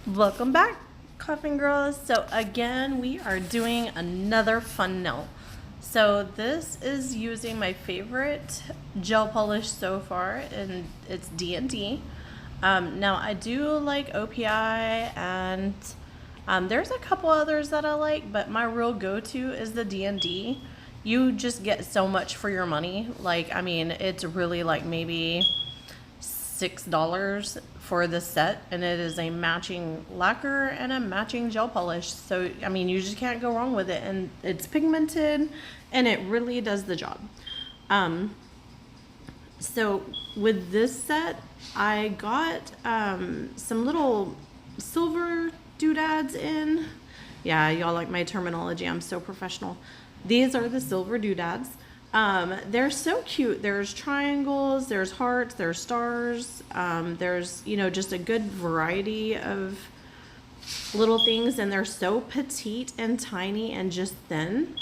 Welcome back, Coffin Girls. So again, we are doing another fun nail. So this is using my favorite gel polish so far, and it's D&D. Now I do like OPI, and there's a couple others that I like, but my real go-to is the D&D. You just get so much for your money. Like, I mean, it's really like maybe $6 for the set, and it is a matching lacquer and a matching gel polish. So I mean, you just can't go wrong with it, and it's pigmented and it really does the job. So with this set, I got some little silver doodads in. Yeah, y'all like my terminology. I'm so professional. These are the silver doodads. They're so cute. There's triangles, there's hearts, there's stars. There's, just a good variety of little things, and they're so petite and tiny and just thin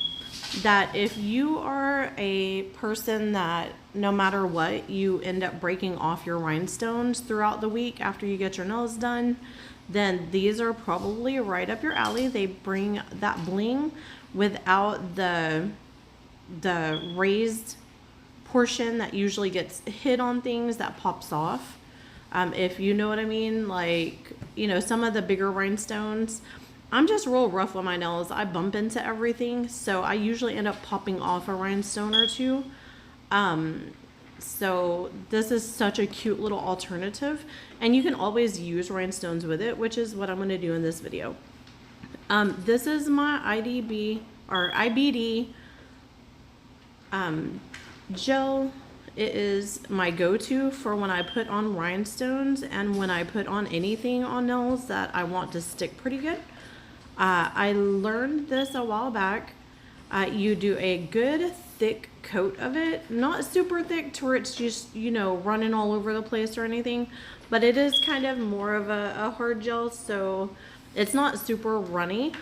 that if you are a person that no matter what, you end up breaking off your rhinestones throughout the week after you get your nails done, then these are probably right up your alley. They bring that bling without the raised portion that usually gets hit on things that pops off. If you know what I mean, like, some of the bigger rhinestones, I'm just real rough with my nails. I bump into everything, so I usually end up popping off a rhinestone or two. So this is such a cute little alternative, and you can always use rhinestones with it, which is what I'm going to do in this video. This is my IBD gel. It is my go-to for when I put on rhinestones and when I put on anything on nails that I want to stick pretty good. I learned this a while back. You do a good thick coat of it, not super thick to where it's just, running all over the place or anything, but it is kind of more of a hard gel, so it's not super runny.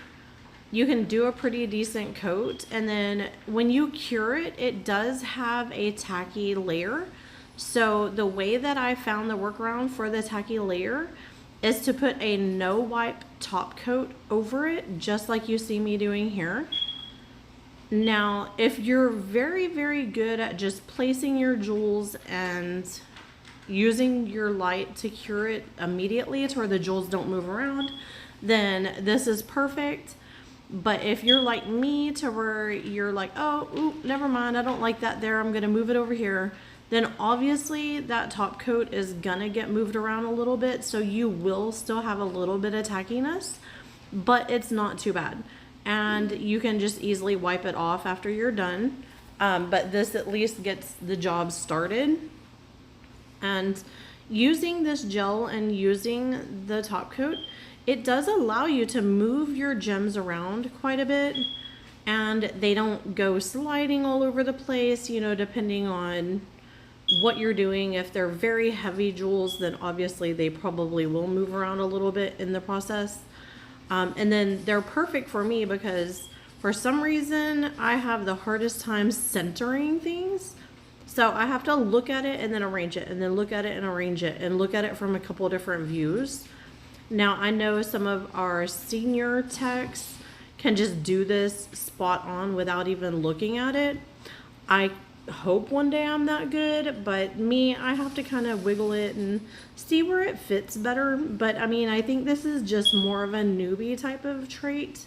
You can do a pretty decent coat, and then when you cure it, it does have a tacky layer. So the way that I found the workaround for the tacky layer is to put a no wipe top coat over it, just like you see me doing here. Now, if you're very, very good at just placing your jewels and using your light to cure it immediately to where the jewels don't move around, then this is perfect. But if you're like me to where you're like, oh, never mind, I don't like that there, I'm gonna move it over here, then obviously that top coat is gonna get moved around a little bit, so you will still have a little bit of tackiness, but it's not too bad. And you can just easily wipe it off after you're done. But this at least gets the job started. And using this gel and using the top coat, it does allow you to move your gems around quite a bit, and they don't go sliding all over the place, depending on what you're doing. If they're very heavy jewels, then obviously they probably will move around a little bit in the process. And then they're perfect for me because for some reason I have the hardest time centering things. So I have to look at it and then arrange it, and then look at it and arrange it, and look at it from a couple different views. Now, I know some of our senior techs can just do this spot on without even looking at it. I hope one day I'm that good, but me, I have to kind of wiggle it and see where it fits better. But I mean, I think this is just more of a newbie type of trait.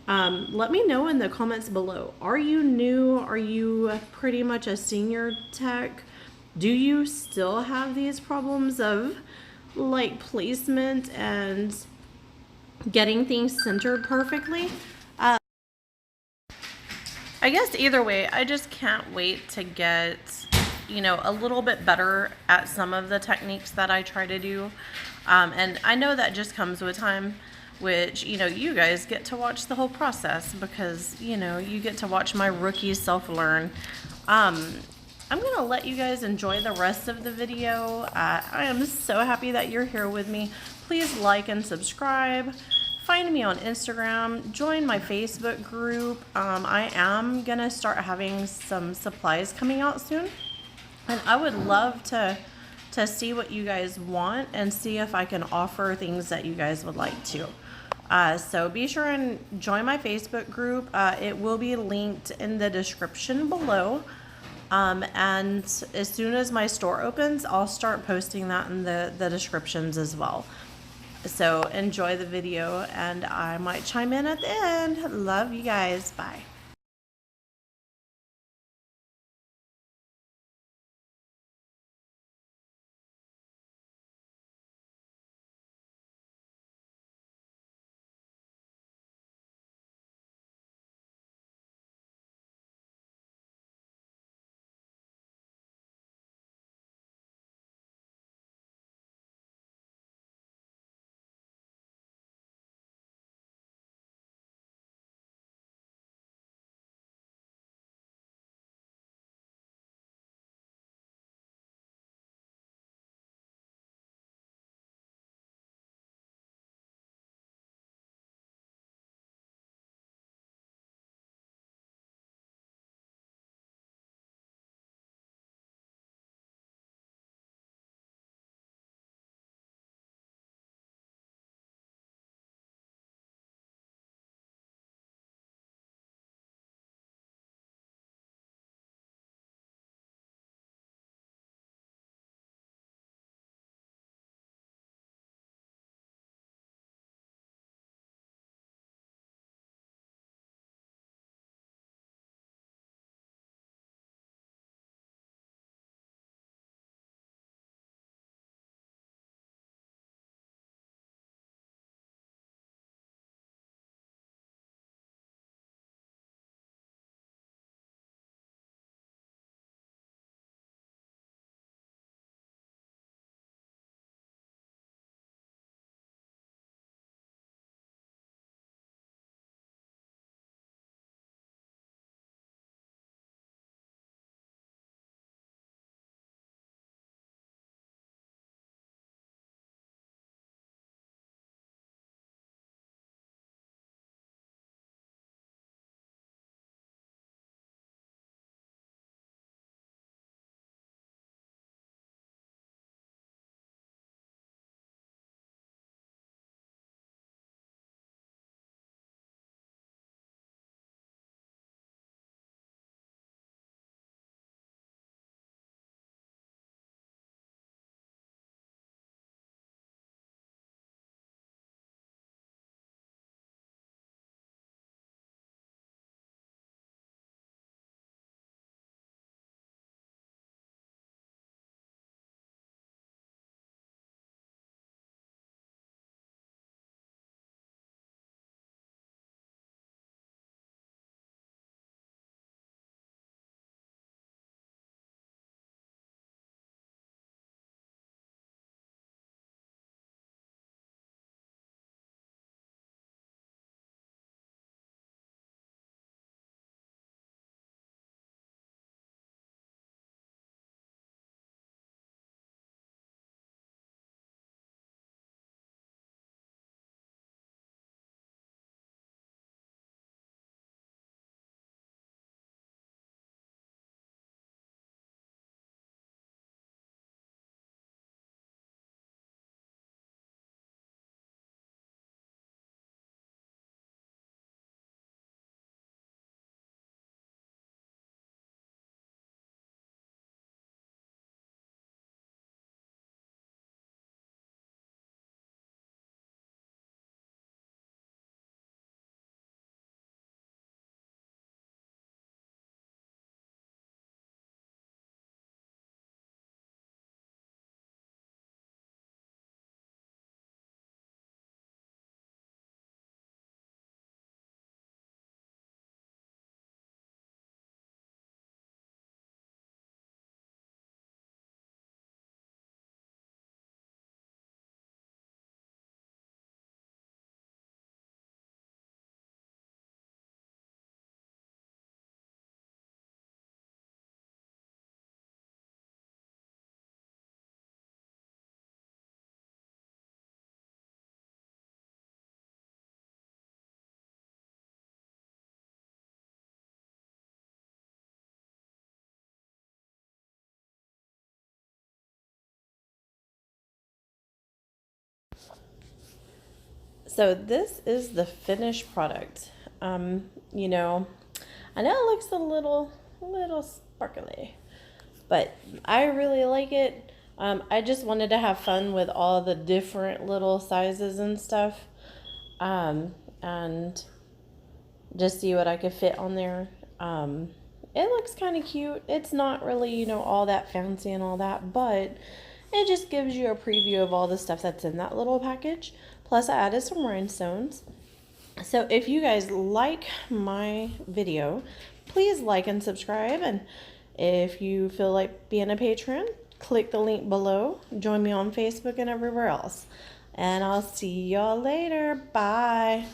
Let me know in the comments below. Are you new? Are you pretty much a senior tech? Do you still have these problems of like placement and getting things centered perfectly? I guess either way, I just can't wait to get, a little bit better at some of the techniques that I try to do. And I know that just comes with time, which, you guys get to watch the whole process because, you get to watch my rookie self-learn. I'm going to let you guys enjoy the rest of the video. I am so happy that you're here with me. Please like and subscribe. Find me on Instagram. Join my Facebook group. I am going to start having some supplies coming out soon. And I would love to to see what you guys want and see if I can offer things that you guys would like to. So be sure and join my Facebook group. It will be linked in the description below. And as soon as my store opens, I'll start posting that in the descriptions as well. So enjoy the video, and I might chime in at the end. Love you guys. Bye. So this is the finished product. You know, I know it looks a little sparkly, but I really like it. I just wanted to have fun with all the different little sizes and stuff, and just see what I could fit on there. It looks kind of cute. It's not really, you know, all that fancy and all that, but it just gives you a preview of all the stuff that's in that little package. Plus I added some rhinestones. So if you guys like my video, please like and subscribe. And if you feel like being a patron, click the link below. Join me on Facebook and everywhere else. And I'll see y'all later. Bye.